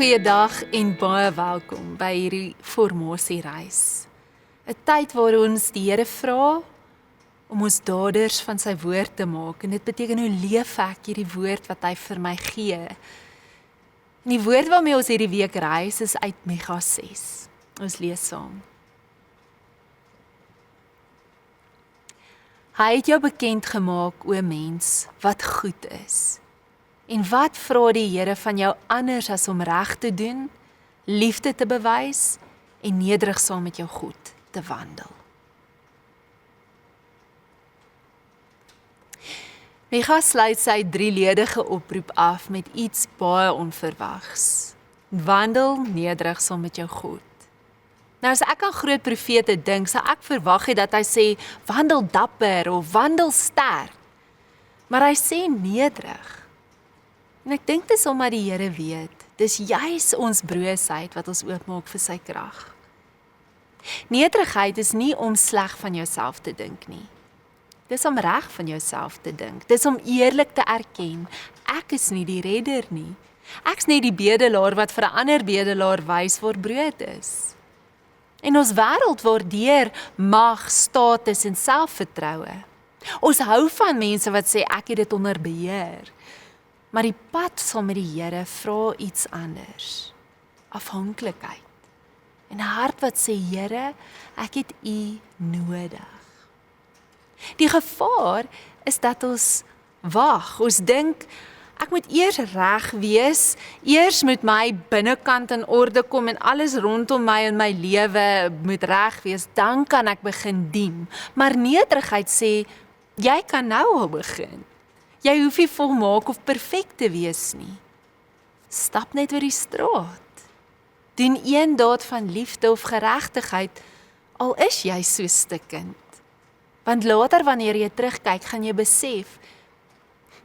Goeiedag en baie welkom by hierdie formasiereis. 'n Tyd waar ons die Here vra om ons daders van sy woord te maak. En dit beteken, hoe leef ek hierdie woord wat hy vir my gee? En die woord waarmee ons hierdie week reis is uit Micha 6. Ons lees saam. Hy het jou bekend gemaak, o mens, wat goed is. En wat vra die Here van jou anders as om reg te doen, liefde te bewys en nederig saam met jou God te wandel? Micha sluit sy 3-ledige oproep af met iets baie onverwags. Wandel nederig saam met jou God. Nou as ek aan groot profete dink, sou ek verwag het dat hy sê, wandel dapper of wandel sterk. Maar hy sê nederig. En ek dink dis omdat die Here weet, dis juis ons broosheid wat ons oopmaak vir sy krag. Nederigheid is nie om sleg van jouself te dink nie. Dis om reg van jouself te dink. Dis om eerlik te erken, ek is nie die redder nie. Ek's nie die bedelaar wat vir 'n ander bedelaar wys waar brood is. En ons wêreld waardeer mag, status en selfvertroue. Ons hou van mense wat sê ek het dit onder beheer. Maar die pad saam met die Here vra iets anders. Afhanklikheid. En 'n hart wat sê, Here, ek het U nodig. Die gevaar is dat ons wag. Ons dink, ek moet eers reg wees, eers moet my binnekant in orde kom en alles rondom my in my lewe moet reg wees, dan kan ek begin dien. Maar nederigheid sê, jy kan nou al begin. Jy hoef nie volmaak of perfek te wees nie. Stap net oor die straat. Doen een daad van liefde of geregtigheid, al is jy so stikkend. Want later wanneer jy terugkyk, gaan jy besef,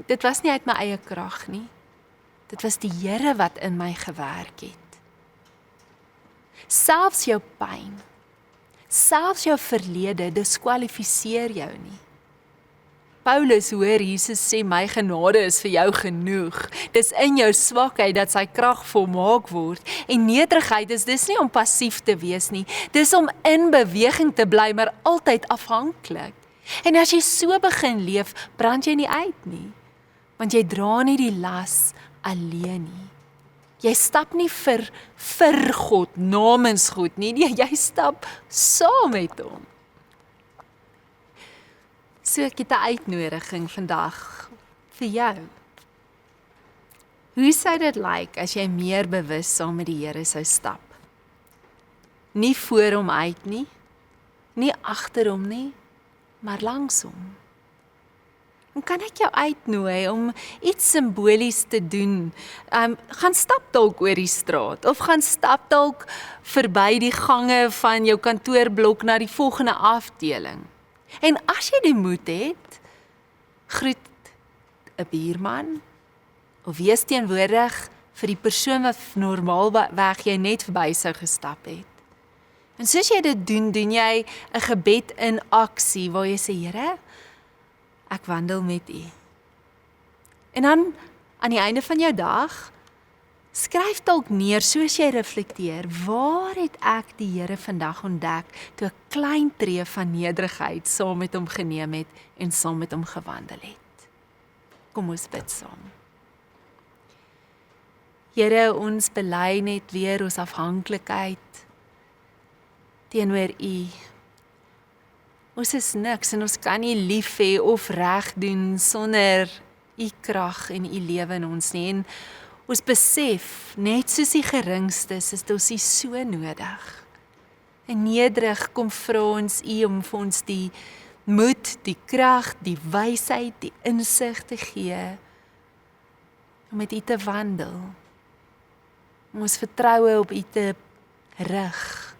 dit was nie uit my eie krag nie. Dit was die Here wat in my gewerk het. Selfs jou pyn, selfs jou verlede, diskwalifiseer jou nie. Paulus hoor Jesus sê, my genade is vir jou genoeg. Dis in jou swakheid dat sy krag volmaak word. En nederigheid is dis nie om passief te wees nie. Dis om in beweging te bly, maar altyd afhanklik. En as jy so begin leef, brand jy nie uit nie. Want jy dra nie die las alleen nie. Jy stap nie vir God, namens God nie. Nee, jy stap saam met hom. So ek het 'n uitnodiging vandag vir jou. Hoe sou dit lyk as jy meer bewus saam met die Here sou stap? Nie voor hom uit nie, nie agter hom nie, maar langs hom. En kan ek jou uitnooi om iets simbolies te doen? Gaan stap dalk oor die straat, of gaan stap dalk verby die gange van jou kantoorblok na die volgende afdeling. En as jy die moed het, groet 'n buurman, of wees teenwoordig vir die persoon wat normaalweg jy net verby sou gestap het. En soos jy dit doen, doen jy 'n gebed in aksie, waar jy sê, Here, ek wandel met U. En dan, aan die einde van jou dag, skryf dalk neer, soos jy reflekteer, waar het ek die Here vandag ontdek, toe 'n klein tree van nederigheid saam met hom geneem het, en saam met hom gewandel het. Kom ons bid saam. Here, ons bely net weer ons afhanklikheid teenoor U. Ons is niks, en ons kan nie lief hê of reg doen, sonder U krag en U lewe in ons nie, en ons besef, net soos die geringstes, is ons U so nodig. En nederig kom vra ons U om vir ons die moed, die krag, die wysheid, die insig te gee, om met U te wandel, om ons vertroue op U te rig,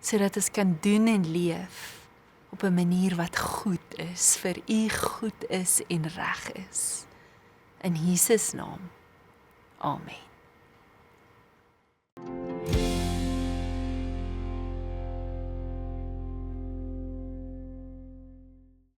sodat ons kan doen en leef op 'n manier wat goed is, vir U goed is en reg is. In Jesus naam. Amen.